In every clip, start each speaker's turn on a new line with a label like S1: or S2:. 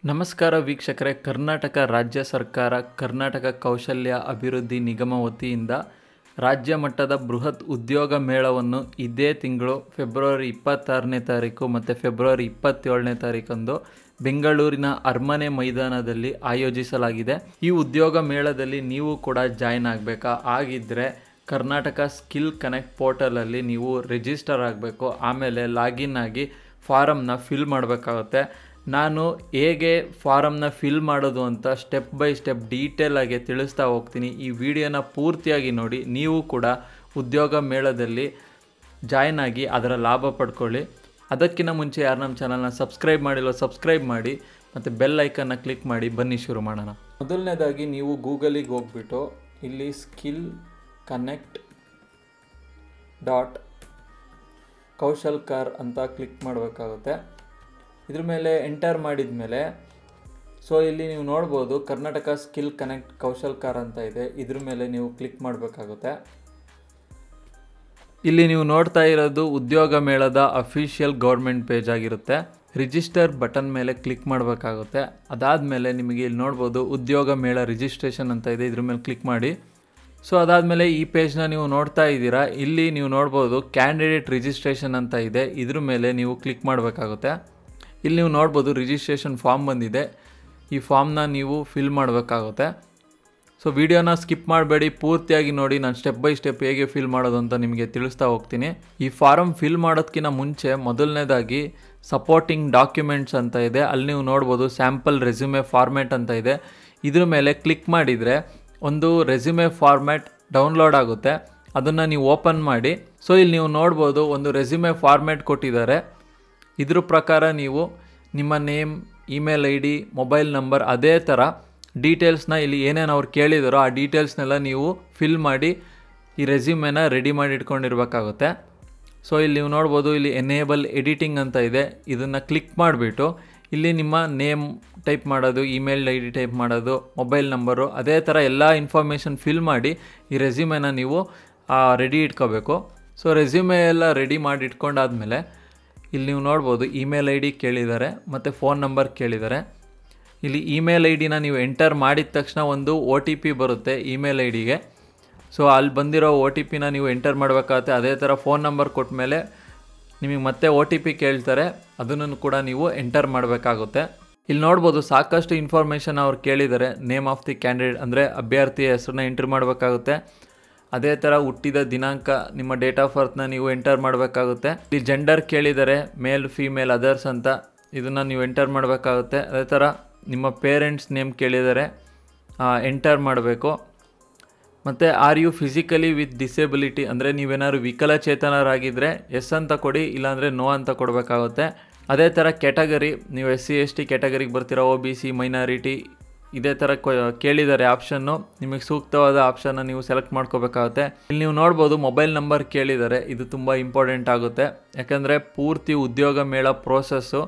S1: ನಮಸ್ಕಾರ ವೀಕ್ಷಕರೇ, ಕರ್ನಾಟಕ ರಾಜ್ಯ ಸರ್ಕಾರ ಕರ್ನಾಟಕ ಕೌಶಲ್ಯ ಅಭಿವೃದ್ಧಿ ನಿಗಮ ವತಿಯಿಂದ ರಾಜ್ಯ ಮಟ್ಟದ ಬೃಹತ್ ಉದ್ಯೋಗ ಮೇಳವನ್ನು ಇದೇ ತಿಂಗಳು ಫೆಬ್ರವರಿ 26ನೇ ತಾರೀಕು ಮತ್ತು ಫೆಬ್ರವರಿ 27ನೇ ತಾರೀಕಂದು ಬೆಂಗಳೂರಿನ ಅರಮನೆ ಮೈದಾನದಲ್ಲಿ ಆಯೋಜಿಸಲಾಗಿದೆ. ಈ ಉದ್ಯೋಗ ಮೇಳದಲ್ಲಿ ನೀವು ಕೂಡ ಜಾಯಿನ್ ಆಗಬೇಕಾ? ಆಗಿದ್ದರೆ ಕರ್ನಾಟಕ ಸ್ಕಿಲ್ ಕನೆಕ್ಟ್ ಪೋರ್ಟಲಲ್ಲಿ ನೀವು ರಿಜಿಸ್ಟರ್ ಆಗಬೇಕು. ಆಮೇಲೆ ಲಾಗಿನ್ ಆಗಿ ಫಾರಮ್ನ ಫಿಲ್ ಮಾಡಬೇಕಾಗುತ್ತೆ. ನಾನು ಹೇಗೆ ಫಾರಮ್ನ ಫಿಲ್ ಮಾಡೋದು ಅಂತ ಸ್ಟೆಪ್ ಬೈ ಸ್ಟೆಪ್ ಡೀಟೇಲಾಗಿ ತಿಳಿಸ್ತಾ ಹೋಗ್ತೀನಿ. ಈ ವಿಡಿಯೋನ ಪೂರ್ತಿಯಾಗಿ ನೋಡಿ. ನೀವು ಕೂಡ ಉದ್ಯೋಗ ಮೇಳದಲ್ಲಿ ಜಾಯ್ನ್ ಆಗಿ ಅದರ ಲಾಭ ಪಡ್ಕೊಳ್ಳಿ. ಅದಕ್ಕಿಂತ ಮುಂಚೆ ಯಾರು ನಮ್ಮ ಚಾನಲ್ನ ಸಬ್ಸ್ಕ್ರೈಬ್ ಮಾಡಿಲ್ಲ ಸಬ್ಸ್ಕ್ರೈಬ್ ಮಾಡಿ ಮತ್ತು ಬೆಲ್ ಐಕನ್ನ ಕ್ಲಿಕ್ ಮಾಡಿ. ಬನ್ನಿ ಶುರು ಮಾಡೋಣ. ಮೊದಲನೇದಾಗಿ ನೀವು ಗೂಗಲಿಗೆ ಹೋಗ್ಬಿಟ್ಟು ಇಲ್ಲಿ ಸ್ಕಿಲ್ ಕನೆಕ್ಟ್ .ಕೌಶಲ್ಕರ್ ಅಂತ ಕ್ಲಿಕ್ ಮಾಡಬೇಕಾಗುತ್ತೆ. ಇದ್ರ ಮೇಲೆ ಎಂಟರ್ ಮಾಡಿದ ಮೇಲೆ ಇಲ್ಲಿ ನೀವು ನೋಡ್ಬೋದು ಕರ್ನಾಟಕ ಸ್ಕಿಲ್ ಕನೆಕ್ಟ್ ಕೌಶಲ್ಕರ್ ಅಂತ ಇದೆ. ಇದ್ರ ಮೇಲೆ ನೀವು ಕ್ಲಿಕ್ ಮಾಡಬೇಕಾಗುತ್ತೆ. ಇಲ್ಲಿ ನೀವು ನೋಡ್ತಾ ಇರೋದು ಉದ್ಯೋಗ ಮೇಳದ ಅಫಿಷಿಯಲ್ ಗೌರ್ಮೆಂಟ್ ಪೇಜ್ ಆಗಿರುತ್ತೆ. ರಿಜಿಸ್ಟರ್ ಬಟನ್ ಮೇಲೆ ಕ್ಲಿಕ್ ಮಾಡಬೇಕಾಗುತ್ತೆ. ಅದಾದಮೇಲೆ ನಿಮಗೆ ಇಲ್ಲಿ ನೋಡ್ಬೋದು ಉದ್ಯೋಗ ಮೇಳ ರಿಜಿಸ್ಟ್ರೇಷನ್ ಅಂತ ಇದೆ. ಇದ್ರ ಮೇಲೆ ಕ್ಲಿಕ್ ಮಾಡಿ. ಅದಾದಮೇಲೆ ಈ ಪೇಜ್ನ ನೀವು ನೋಡ್ತಾ ಇದ್ದೀರಾ. ಇಲ್ಲಿ ನೀವು ನೋಡ್ಬೋದು ಕ್ಯಾಂಡಿಡೇಟ್ ರಿಜಿಸ್ಟ್ರೇಷನ್ ಅಂತ ಇದೆ. ಇದ್ರ ಮೇಲೆ ನೀವು ಕ್ಲಿಕ್ ಮಾಡಬೇಕಾಗುತ್ತೆ. ಇಲ್ಲಿ ನೀವು ನೋಡ್ಬೋದು ರಿಜಿಸ್ಟ್ರೇಷನ್ ಫಾರ್ಮ್ ಬಂದಿದೆ. ಈ ಫಾರ್ಮ್ನ ನೀವು ಫಿಲ್ ಮಾಡಬೇಕಾಗುತ್ತೆ. ವಿಡಿಯೋನ ಸ್ಕಿಪ್ ಮಾಡಬೇಡಿ, ಪೂರ್ತಿಯಾಗಿ ನೋಡಿ. ನಾನು ಸ್ಟೆಪ್ ಬೈ ಸ್ಟೆಪ್ ಹೇಗೆ ಫಿಲ್ ಮಾಡೋದು ಅಂತ ನಿಮಗೆ ತಿಳಿಸ್ತಾ ಹೋಗ್ತೀನಿ. ಈ ಫಾರಮ್ ಫಿಲ್ ಮಾಡೋದಕ್ಕಿಂತ ಮುಂಚೆ ಮೊದಲನೇದಾಗಿ ಸಪೋರ್ಟಿಂಗ್ ಡಾಕ್ಯುಮೆಂಟ್ಸ್ ಅಂತ ಇದೆ. ಅಲ್ಲಿ ನೀವು ನೋಡ್ಬೋದು ಸ್ಯಾಂಪಲ್ ರೆಸ್ಯೂಮೆ ಫಾರ್ಮ್ಯಾಟ್ ಅಂತ ಇದೆ. ಇದ್ರ ಮೇಲೆ ಕ್ಲಿಕ್ ಮಾಡಿದರೆ ಒಂದು ರೆಸ್ಯೂಮೆ ಫಾರ್ಮ್ಯಾಟ್ ಡೌನ್ಲೋಡ್ ಆಗುತ್ತೆ. ಅದನ್ನು ನೀವು ಓಪನ್ ಮಾಡಿ. ಇಲ್ಲಿ ನೀವು ನೋಡ್ಬೋದು ಒಂದು ರೆಸ್ಯೂಮೆ ಫಾರ್ಮ್ಯಾಟ್ ಕೊಟ್ಟಿದ್ದಾರೆ. ಇದ್ರ ಪ್ರಕಾರ ನೀವು ನಿಮ್ಮ name, email I D, mobile number, ಅದೇ ಥರ ಡೀಟೇಲ್ಸ್ನ ಇಲ್ಲಿ ಏನೇನು ಅವ್ರು ಕೇಳಿದಾರೋ ಆ ಡೀಟೇಲ್ಸ್ನೆಲ್ಲ ನೀವು ಫಿಲ್ ಮಾಡಿ ಈ ರೆಸ್ಯೂಮೆನ ರೆಡಿ ಮಾಡಿ ಇಟ್ಕೊಂಡಿರ್ಬೇಕಾಗುತ್ತೆ. ಇಲ್ಲಿ ನೀವು ನೋಡ್ಬೋದು ಇಲ್ಲಿ ಎನೇಬಲ್ ಎಡಿಟಿಂಗ್ ಅಂತ ಇದೆ. ಇದನ್ನು ಕ್ಲಿಕ್ ಮಾಡಿಬಿಟ್ಟು ಇಲ್ಲಿ ನಿಮ್ಮ ನೇಮ್ ಟೈಪ್ ಮಾಡೋದು, ಇಮೇಲ್ ಐ ಡಿ ಟೈಪ್ ಮಾಡೋದು, ಮೊಬೈಲ್ ನಂಬರು, ಅದೇ ಥರ ಎಲ್ಲ ಇನ್ಫಾರ್ಮೇಷನ್ ಫಿಲ್ ಮಾಡಿ ಈ ರೆಸ್ಯೂಮೆನ ನೀವು ರೆಡಿ ಇಟ್ಕೋಬೇಕು. ರೆಸ್ಯೂಮೆ ಎಲ್ಲ ರೆಡಿ ಮಾಡಿ ಇಟ್ಕೊಂಡಾದ್ಮೇಲೆ ಇಲ್ಲಿ ನೀವು ನೋಡ್ಬೋದು ಇಮೇಲ್ ಐ ಡಿ ಕೇಳಿದ್ದಾರೆ ಮತ್ತು ಫೋನ್ ನಂಬರ್ ಕೇಳಿದ್ದಾರೆ. ಇಲ್ಲಿ ಇಮೇಲ್ ಐ ಡಿನ ನೀವು ಎಂಟರ್ ಮಾಡಿದ ತಕ್ಷಣ ಒಂದು OTP ಬರುತ್ತೆ ಇಮೇಲ್ ಐ ಡಿಗೆ. ಅಲ್ಲಿ ಬಂದಿರೋ OTPನ ನೀವು ಎಂಟರ್ ಮಾಡಬೇಕಾಗುತ್ತೆ. ಅದೇ ಥರ ಫೋನ್ ನಂಬರ್ ಕೊಟ್ಟ ಮೇಲೆ ನಿಮಗೆ ಮತ್ತೆ OTP ಕೇಳ್ತಾರೆ. ಅದನ್ನು ಕೂಡ ನೀವು ಎಂಟರ್ ಮಾಡಬೇಕಾಗುತ್ತೆ. ಇಲ್ಲಿ ನೋಡ್ಬೋದು ಸಾಕಷ್ಟು ಇನ್ಫಾರ್ಮೇಷನ್ ಅವ್ರು ಕೇಳಿದ್ದಾರೆ. ನೇಮ್ ಆಫ್ ದಿ ಕ್ಯಾಂಡಿಡೇಟ್ ಅಂದರೆ ಅಭ್ಯರ್ಥಿಯ ಹೆಸರನ್ನ ಎಂಟ್ರ್ ಮಾಡಬೇಕಾಗುತ್ತೆ. ಅದೇ ಥರ ಹುಟ್ಟಿದ ದಿನಾಂಕ, ನಿಮ್ಮ ಡೇಟ್ ಆಫ್ ಬರ್ತ್ನ ನೀವು ಎಂಟರ್ ಮಾಡಬೇಕಾಗುತ್ತೆ. ಇಲ್ಲಿ ಜೆಂಡರ್ ಕೇಳಿದ್ದಾರೆ, ಮೇಲ್, ಫೀಮೇಲ್, ಅದರ್ಸ್ ಅಂತ. ಇದನ್ನು ನೀವು ಎಂಟರ್ ಮಾಡಬೇಕಾಗುತ್ತೆ. ಅದೇ ಥರ ನಿಮ್ಮ ಪೇರೆಂಟ್ಸ್ ನೇಮ್ ಕೇಳಿದ್ದಾರೆ, ಎಂಟರ್ ಮಾಡಬೇಕು. ಮತ್ತು are you physically with disability ಅಂದರೆ ನೀವೇನಾದ್ರು ವಿಕಲಚೇತನರಾಗಿದ್ದರೆ ಎಸ್ ಅಂತ ಕೊಡಿ, ಇಲ್ಲಾಂದರೆ ನೋ ಅಂತ ಕೊಡಬೇಕಾಗುತ್ತೆ. ಅದೇ ಥರ ಕ್ಯಾಟಗರಿ, ನೀವು SC ST ಕ್ಯಾಟಗರಿಗೆ ಬರ್ತೀರಾ, OBC, ಮೈನಾರಿಟಿ, ಇದೇ ಥರ ಕೇಳಿದ್ದಾರೆ ಆಪ್ಷನ್ನು. ನಿಮಗೆ ಸೂಕ್ತವಾದ ಆಪ್ಷನ್ನ ನೀವು ಸೆಲೆಕ್ಟ್ ಮಾಡ್ಕೋಬೇಕಾಗುತ್ತೆ. ಇಲ್ಲಿ ನೀವು ನೋಡ್ಬೋದು ಮೊಬೈಲ್ ನಂಬರ್ ಕೇಳಿದ್ದಾರೆ. ಇದು ತುಂಬ ಇಂಪಾರ್ಟೆಂಟ್ ಆಗುತ್ತೆ. ಯಾಕಂದರೆ ಪೂರ್ತಿ ಉದ್ಯೋಗ ಮೇಳ ಪ್ರೋಸೆಸ್ಸು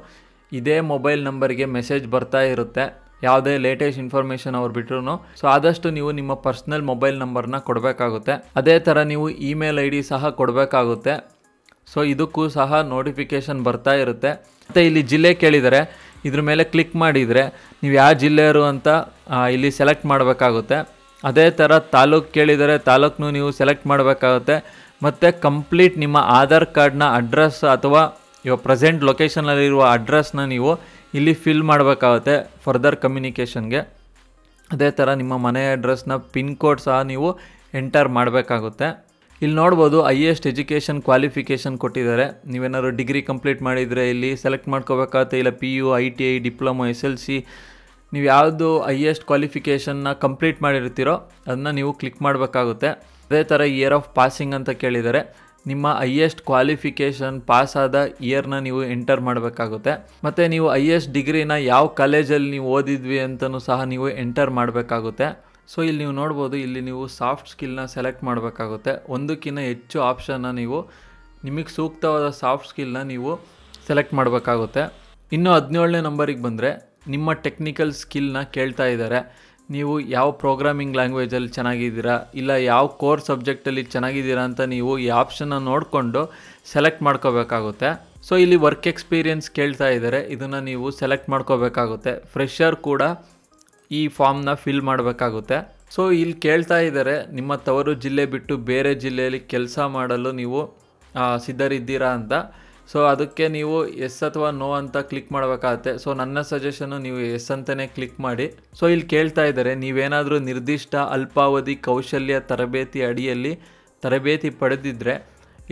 S1: ಇದೇ ಮೊಬೈಲ್ ನಂಬರ್ಗೆ ಮೆಸೇಜ್ ಬರ್ತಾ ಇರುತ್ತೆ, ಯಾವುದೇ ಲೇಟೆಸ್ಟ್ ಇನ್ಫಾರ್ಮೇಷನ್ ಅವ್ರು ಬಿಟ್ರು. ಆದಷ್ಟು ನೀವು ನಿಮ್ಮ ಪರ್ಸ್ನಲ್ ಮೊಬೈಲ್ ನಂಬರ್ನ ಕೊಡಬೇಕಾಗುತ್ತೆ. ಅದೇ ಥರ ನೀವು ಇಮೇಲ್ ಐ ಡಿ ಸಹ ಕೊಡಬೇಕಾಗುತ್ತೆ. ಇದಕ್ಕೂ ಸಹ ನೋಟಿಫಿಕೇಷನ್ ಬರ್ತಾ ಇರುತ್ತೆ. ಮತ್ತು ಇಲ್ಲಿ ಜಿಲ್ಲೆ ಕೇಳಿದ್ದಾರೆ. ಇದ್ರ ಮೇಲೆ ಕ್ಲಿಕ್ ಮಾಡಿದರೆ ನೀವು ಯಾವ ಜಿಲ್ಲೆಯವರು ಅಂತ ಇಲ್ಲಿ ಸೆಲೆಕ್ಟ್ ಮಾಡಬೇಕಾಗುತ್ತೆ. ಅದೇ ಥರ ತಾಲೂಕು ಕೇಳಿದರೆ ತಾಲೂಕನ್ನು ನೀವು ಸೆಲೆಕ್ಟ್ ಮಾಡಬೇಕಾಗುತ್ತೆ. ಮತ್ತು ಕಂಪ್ಲೀಟ್ ನಿಮ್ಮ ಆಧಾರ್ ಕಾರ್ಡ್ನ ಅಡ್ರೆಸ್ ಅಥವಾ ಇವಾಗ ಪ್ರೆಸೆಂಟ್ ಲೊಕೇಶನಲ್ಲಿರುವ ಅಡ್ರೆಸ್ನ ನೀವು ಇಲ್ಲಿ ಫಿಲ್ ಮಾಡಬೇಕಾಗುತ್ತೆ ಫರ್ದರ್ ಕಮ್ಯುನಿಕೇಷನ್ಗೆ. ಅದೇ ಥರ ನಿಮ್ಮ ಮನೆ ಅಡ್ರೆಸ್ನ ಪಿನ್ ಕೋಡ್ ಸಹ ನೀವು ಎಂಟರ್ ಮಾಡಬೇಕಾಗುತ್ತೆ. ಇಲ್ಲಿ ನೋಡ್ಬೋದು ಹೈಯೆಸ್ಟ್ ಎಜುಕೇಷನ್ ಕ್ವಾಲಿಫಿಕೇಷನ್ ಕೊಟ್ಟಿದ್ದಾರೆ. ನೀವೇನಾದ್ರು ಡಿಗ್ರಿ ಕಂಪ್ಲೀಟ್ ಮಾಡಿದರೆ ಇಲ್ಲಿ ಸೆಲೆಕ್ಟ್ ಮಾಡ್ಕೋಬೇಕಾಗುತ್ತೆ. ಇಲ್ಲ PU, ITI, ಡಿಪ್ಲೊಮೊ, SLC, ನೀವು ಯಾವುದು ಹೈಯೆಸ್ಟ್ ಕ್ವಾಲಿಫಿಕೇಷನ್ನ ಕಂಪ್ಲೀಟ್ ಮಾಡಿರ್ತೀರೋ ಅದನ್ನು ನೀವು ಕ್ಲಿಕ್ ಮಾಡಬೇಕಾಗುತ್ತೆ. ಅದೇ ಥರ ಇಯರ್ ಆಫ್ ಪಾಸಿಂಗ್ ಅಂತ ಕೇಳಿದ್ದಾರೆ. ನಿಮ್ಮ ಹೈಯೆಸ್ಟ್ ಕ್ವಾಲಿಫಿಕೇಷನ್ ಪಾಸ್ ಆದ ಇಯರ್ನ ನೀವು ಎಂಟರ್ ಮಾಡಬೇಕಾಗುತ್ತೆ. ಮತ್ತು ನೀವು ಹೈಯೆಸ್ಟ್ ಡಿಗ್ರಿನ ಯಾವ ಕಾಲೇಜಲ್ಲಿ ನೀವು ಓದಿದ್ವಿ ಅಂತಲೂ ಸಹ ನೀವು ಎಂಟರ್ ಮಾಡಬೇಕಾಗುತ್ತೆ. ಇಲ್ಲಿ ನೀವು ನೋಡ್ಬೋದು ಇಲ್ಲಿ ನೀವು ಸಾಫ್ಟ್ ಸ್ಕಿಲ್ನ ಸೆಲೆಕ್ಟ್ ಮಾಡಬೇಕಾಗುತ್ತೆ. ಒಂದಕ್ಕಿಂತ ಹೆಚ್ಚು ಆಪ್ಷನ್ನ ನೀವು ನಿಮಗೆ ಸೂಕ್ತವಾದ ಸಾಫ್ಟ್ ಸ್ಕಿಲ್ನ ನೀವು ಸೆಲೆಕ್ಟ್ ಮಾಡಬೇಕಾಗುತ್ತೆ. ಇನ್ನು 17ನೇ ನಂಬರಿಗೆ ಬಂದರೆ ನಿಮ್ಮ ಟೆಕ್ನಿಕಲ್ ಸ್ಕಿಲ್ನ ಕೇಳ್ತಾ ಇದ್ದಾರೆ. ನೀವು ಯಾವ ಪ್ರೋಗ್ರಾಮಿಂಗ್ ಲ್ಯಾಂಗ್ವೇಜಲ್ಲಿ ಚೆನ್ನಾಗಿದ್ದೀರಾ, ಇಲ್ಲ ಯಾವ ಕೋರ್ ಸಬ್ಜೆಕ್ಟಲ್ಲಿ ಚೆನ್ನಾಗಿದ್ದೀರಾ ಅಂತ ನೀವು ಈ ಆಪ್ಷನ್ನ ನೋಡಿಕೊಂಡು ಸೆಲೆಕ್ಟ್ ಮಾಡ್ಕೋಬೇಕಾಗುತ್ತೆ. ಸೊ ಇಲ್ಲಿ ವರ್ಕ್ ಎಕ್ಸ್ಪೀರಿಯನ್ಸ್ ಕೇಳ್ತಾ ಇದ್ದಾರೆ, ಇದನ್ನು ನೀವು ಸೆಲೆಕ್ಟ್ ಮಾಡ್ಕೋಬೇಕಾಗುತ್ತೆ. ಫ್ರೆಷರ್ ಕೂಡ ಈ ಫಾರ್ಮ್ನ ಫಿಲ್ ಮಾಡಬೇಕಾಗುತ್ತೆ. ಸೊ ಇಲ್ಲಿ ಕೇಳ್ತಾ ಇದ್ದಾರೆ ನಿಮ್ಮ ತವರು ಜಿಲ್ಲೆ ಬಿಟ್ಟು ಬೇರೆ ಜಿಲ್ಲೆಯಲ್ಲಿ ಕೆಲಸ ಮಾಡಲು ನೀವು ಸಿದ್ಧರಿದ್ದೀರಾ ಅಂತ. ಸೊ ಅದಕ್ಕೆ ನೀವು ಎಸ್ ಅಥವಾ ನೋ ಅಂತ ಕ್ಲಿಕ್ ಮಾಡಬೇಕಾಗುತ್ತೆ. ಸೊ ನನ್ನ ಸಜೆಷನ್ನು ನೀವು ಎಸ್ ಅಂತಲೇ ಕ್ಲಿಕ್ ಮಾಡಿ. ಸೊ ಇಲ್ಲಿ ಕೇಳ್ತಾ ಇದ್ದಾರೆ ನೀವೇನಾದರೂ ನಿರ್ದಿಷ್ಟ ಅಲ್ಪಾವಧಿ ಕೌಶಲ್ಯ ತರಬೇತಿ ಅಡಿಯಲ್ಲಿ ತರಬೇತಿ ಪಡೆದಿದ್ದರೆ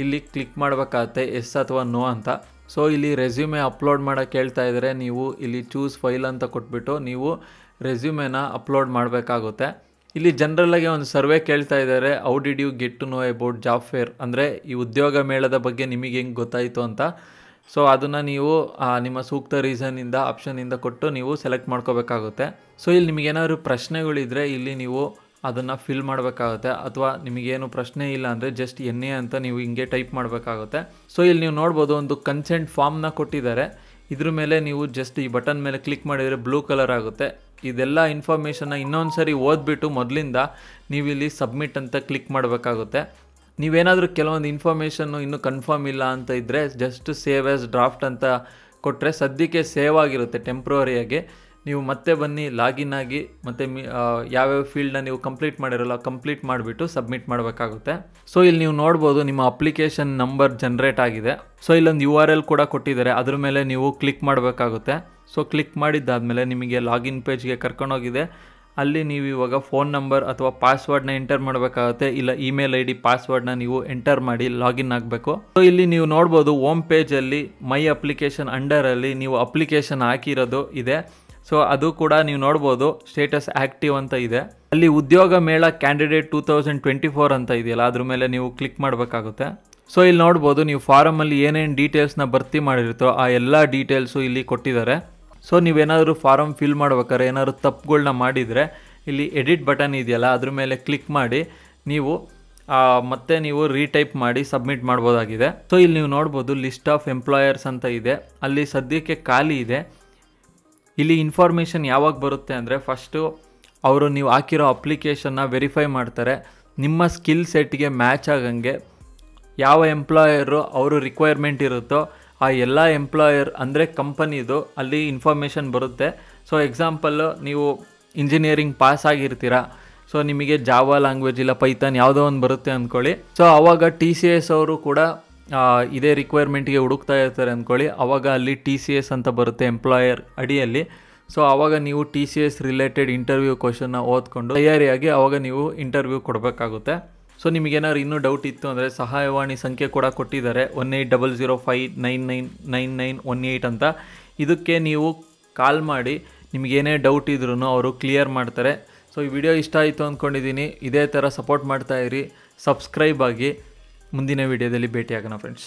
S1: ಇಲ್ಲಿ ಕ್ಲಿಕ್ ಮಾಡಬೇಕಾಗುತ್ತೆ ಎಸ್ ಅಥವಾ ನೋ ಅಂತ. ಸೊ ಇಲ್ಲಿ ರೆಸ್ಯೂಮೆ ಅಪ್ಲೋಡ್ ಮಾಡೋಕ್ಕೆ ಕೇಳ್ತಾ ಇದ್ದಾರೆ, ನೀವು ಇಲ್ಲಿ ಚೂಸ್ ಫೈಲ್ ಅಂತ ಕೊಟ್ಬಿಟ್ಟು ನೀವು ರೆಸ್ಯೂಮೆನ ಅಪ್ಲೋಡ್ ಮಾಡಬೇಕಾಗುತ್ತೆ. ಇಲ್ಲಿ ಜನರಲ್ಲಾಗಿ ಒಂದು ಸರ್ವೆ ಕೇಳ್ತಾ ಇದ್ದಾರೆ, how did you get to know about job fair, ಅಂದರೆ ಈ ಉದ್ಯೋಗ ಮೇಳದ ಬಗ್ಗೆ ನಿಮಗೆ ಹೆಂಗೆ ಗೊತ್ತಾಯಿತು ಅಂತ. ಸೊ ಅದನ್ನು ನೀವು ನಿಮ್ಮ ಸೂಕ್ತ ರೀಸನ್ನಿಂದ ಆಪ್ಷನಿಂದ ಕೊಟ್ಟು ನೀವು ಸೆಲೆಕ್ಟ್ ಮಾಡ್ಕೋಬೇಕಾಗುತ್ತೆ. ಸೊ ಇಲ್ಲಿ ನಿಮಗೇನಾದ್ರು ಪ್ರಶ್ನೆಗಳಿದ್ದರೆ ಇಲ್ಲಿ ನೀವು ಅದನ್ನು ಫಿಲ್ ಮಾಡಬೇಕಾಗುತ್ತೆ, ಅಥವಾ ನಿಮಗೇನು ಪ್ರಶ್ನೆ ಇಲ್ಲ ಅಂದರೆ ಜಸ್ಟ್ ಎನ್ನೇ ಅಂತ ನೀವು ಹಿಂಗೆ ಟೈಪ್ ಮಾಡಬೇಕಾಗುತ್ತೆ. ಸೊ ಇಲ್ಲಿ ನೀವು ನೋಡ್ಬೋದು ಒಂದು ಕನ್ಸೆಂಟ್ ಫಾರ್ಮ್ನ ಕೊಟ್ಟಿದ್ದಾರೆ. ಇದ್ರ ಮೇಲೆ ನೀವು ಜಸ್ಟ್ ಈ ಬಟನ್ ಮೇಲೆ ಕ್ಲಿಕ್ ಮಾಡಿದರೆ ಬ್ಲೂ ಕಲರ್ ಆಗುತ್ತೆ. ಇದೆಲ್ಲ ಇನ್ಫಾರ್ಮೇಷನ್ನ ಇನ್ನೊಂದು ಸರಿ ಓದ್ಬಿಟ್ಟು ಮೊದಲಿಂದ ನೀವು ಇಲ್ಲಿ ಸಬ್ಮಿಟ್ ಅಂತ ಕ್ಲಿಕ್ ಮಾಡಬೇಕಾಗುತ್ತೆ. ನೀವೇನಾದರೂ ಕೆಲವೊಂದು ಇನ್ಫಾರ್ಮೇಷನ್ನು ಇನ್ನೂ ಕನ್ಫರ್ಮ್ ಇಲ್ಲ ಅಂತ ಇದ್ದರೆ ಜಸ್ಟ್ ಸೇವ್ ಆ್ಯಸ್ ಡ್ರಾಫ್ಟ್ ಅಂತ ಕೊಟ್ಟರೆ ಸದ್ಯಕ್ಕೆ ಸೇವ್ ಆಗಿರುತ್ತೆ ಟೆಂಪ್ರವರಿಯಾಗಿ. ನೀವು ಮತ್ತೆ ಬನ್ನಿ ಲಾಗಿನ್ ಆಗಿ ಮತ್ತು ಯಾವ್ಯಾವ ಫೀಲ್ಡ್ನ ನೀವು ಕಂಪ್ಲೀಟ್ ಮಾಡಿರಲ್ಲ ಕಂಪ್ಲೀಟ್ ಮಾಡಿಬಿಟ್ಟು ಸಬ್ಮಿಟ್ ಮಾಡಬೇಕಾಗುತ್ತೆ. ಸೊ ಇಲ್ಲಿ ನೀವು ನೋಡ್ಬೋದು ನಿಮ್ಮ ಅಪ್ಲಿಕೇಶನ್ ನಂಬರ್ ಜನ್ರೇಟ್ ಆಗಿದೆ. ಸೊ ಇಲ್ಲೊಂದು URL ಕೂಡ ಕೊಟ್ಟಿದ್ದಾರೆ, ಅದ್ರ ಮೇಲೆ ನೀವು ಕ್ಲಿಕ್ ಮಾಡಬೇಕಾಗುತ್ತೆ. ಸೊ ಕ್ಲಿಕ್ ಮಾಡಿದ್ದಾದಮೇಲೆ ನಿಮಗೆ ಲಾಗಿನ್ ಪೇಜ್ಗೆ ಕರ್ಕೊಂಡೋಗಿದೆ. ಅಲ್ಲಿ ನೀವು ಇವಾಗ ಫೋನ್ ನಂಬರ್ ಅಥವಾ ಪಾಸ್ವರ್ಡ್ನ ಎಂಟರ್ ಮಾಡಬೇಕಾಗುತ್ತೆ, ಇಲ್ಲ ಇಮೇಲ್ ID ಪಾಸ್ವರ್ಡ್ನ ನೀವು ಎಂಟರ್ ಮಾಡಿ ಲಾಗಿನ್ ಆಗಬೇಕು. ಸೊ ಇಲ್ಲಿ ನೀವು ನೋಡ್ಬೋದು ಹೋಮ್ ಪೇಜಲ್ಲಿ ಮೈ ಅಪ್ಲಿಕೇಶನ್ ಅಂಡರಲ್ಲಿ ನೀವು ಅಪ್ಲಿಕೇಶನ್ ಹಾಕಿರೋದು ಇದೆ. ಸೊ ಅದು ಕೂಡ ನೀವು ನೋಡ್ಬೋದು ಸ್ಟೇಟಸ್ ಆ್ಯಕ್ಟಿವ್ ಅಂತ ಇದೆ. ಅಲ್ಲಿ ಉದ್ಯೋಗ ಮೇಳ ಕ್ಯಾಂಡಿಡೇಟ್ 2024 ಅಂತ ಇದೆಯಲ್ಲ ಅದ್ರ ಮೇಲೆ ನೀವು ಕ್ಲಿಕ್ ಮಾಡಬೇಕಾಗುತ್ತೆ. ಸೊ ಇಲ್ಲಿ ನೋಡ್ಬೋದು ನೀವು ಫಾರಮಲ್ಲಿ ಏನೇನು ಡೀಟೇಲ್ಸ್ನ ಭರ್ತಿ ಮಾಡಿರ್ತೀರೋ ಆ ಎಲ್ಲ ಡೀಟೇಲ್ಸು ಇಲ್ಲಿ ಕೊಟ್ಟಿದ್ದಾರೆ. ಸೊ ನೀವೇನಾದರೂ ಫಾರಮ್ ಫಿಲ್ ಮಾಡ್ಬೇಕಾದ್ರೆ ಏನಾದರೂ ತಪ್ಪುಗಳನ್ನ ಮಾಡಿದರೆ ಇಲ್ಲಿ ಎಡಿಟ್ ಬಟನ್ ಇದೆಯಲ್ಲ ಅದ್ರ ಮೇಲೆ ಕ್ಲಿಕ್ ಮಾಡಿ ನೀವು ಮತ್ತೆ ನೀವು ರೀಟೈಪ್ ಮಾಡಿ ಸಬ್ಮಿಟ್ ಮಾಡ್ಬೋದಾಗಿದೆ. ಸೊ ಇಲ್ಲಿ ನೀವು ನೋಡ್ಬೋದು ಲಿಸ್ಟ್ ಆಫ್ ಎಂಪ್ಲಾಯರ್ಸ್ ಅಂತ ಇದೆ, ಅಲ್ಲಿ ಸದ್ಯಕ್ಕೆ ಖಾಲಿ ಇದೆ. ಇಲ್ಲಿ ಇನ್ಫಾರ್ಮೇಷನ್ ಯಾವಾಗ ಬರುತ್ತೆ ಅಂದರೆ ಫಸ್ಟು ಅವರು ನೀವು ಹಾಕಿರೋ ಅಪ್ಲಿಕೇಶನ್ನ ವೆರಿಫೈ ಮಾಡ್ತಾರೆ. ನಿಮ್ಮ ಸ್ಕಿಲ್ ಸೆಟ್ಗೆ ಮ್ಯಾಚ್ ಆಗಂಗೆ ಯಾವ ಎಂಪ್ಲಾಯರು ಅವರು ರಿಕ್ವೈರ್ಮೆಂಟ್ ಇರುತ್ತೋ ಆ ಎಲ್ಲ ಎಂಪ್ಲಾಯರ್ ಅಂದರೆ ಕಂಪನಿದು ಅಲ್ಲಿ ಇನ್ಫಾರ್ಮೇಷನ್ ಬರುತ್ತೆ. ಸೊ ಎಕ್ಸಾಂಪಲ್ಲು ನೀವು ಇಂಜಿನಿಯರಿಂಗ್ ಪಾಸ್ ಆಗಿರ್ತೀರಾ, ಸೊ ನಿಮಗೆ ಜಾವಾ ಲ್ಯಾಂಗ್ವೇಜ್ ಇಲ್ಲ ಪೈಥಾನ್ ಯಾವುದೋ ಒಂದು ಬರುತ್ತೆ ಅಂದ್ಕೊಳ್ಳಿ. ಸೊ ಆವಾಗ TCS ಅವರು ಕೂಡ ಇದೇ ರಿಕ್ವೈರ್ಮೆಂಟ್ಗೆ ಹುಡುಕ್ತಾ ಇರ್ತಾರೆ ಅಂದ್ಕೊಳ್ಳಿ. ಆವಾಗ ಅಲ್ಲಿ TCS ಅಂತ ಬರುತ್ತೆ ಎಂಪ್ಲಾಯರ್ ಅಡಿಯಲ್ಲಿ. ಸೊ ಆವಾಗ ನೀವು TCS ರಿಲೇಟೆಡ್ ಇಂಟರ್ವ್ಯೂ ಕ್ವಶನ್ನ ಓದ್ಕೊಂಡು ತಯಾರಿಯಾಗಿ ಆವಾಗ ನೀವು ಇಂಟರ್ವ್ಯೂ ಕೊಡಬೇಕಾಗುತ್ತೆ. ಸೊ ನಿಮಗೇನಾದ್ರು ಇನ್ನೂ ಡೌಟ್ ಇತ್ತು ಅಂದರೆ ಸಹಾಯವಾಣಿ ಸಂಖ್ಯೆ ಕೂಡ ಕೊಟ್ಟಿದ್ದಾರೆ 180059999918 ಅಂತ. ಇದಕ್ಕೆ ನೀವು ಕಾಲ್ ಮಾಡಿ ನಿಮಗೇನೇ ಡೌಟ್ ಇದ್ರೂ ಅವರು ಕ್ಲಿಯರ್ ಮಾಡ್ತಾರೆ. ಸೊ ಈ ವಿಡಿಯೋ ಇಷ್ಟ ಆಯಿತು ಅಂದ್ಕೊಂಡಿದ್ದೀನಿ. ಇದೇ ಥರ ಸಪೋರ್ಟ್ ಮಾಡ್ತಾಯಿರಿ, ಸಬ್ಸ್ಕ್ರೈಬ್ ಆಗಿ. ಮುಂದಿನ ವಿಡಿಯೋದಲ್ಲಿ ಭೇಟಿಯಾಗೋಣ ಫ್ರೆಂಡ್ಸ್.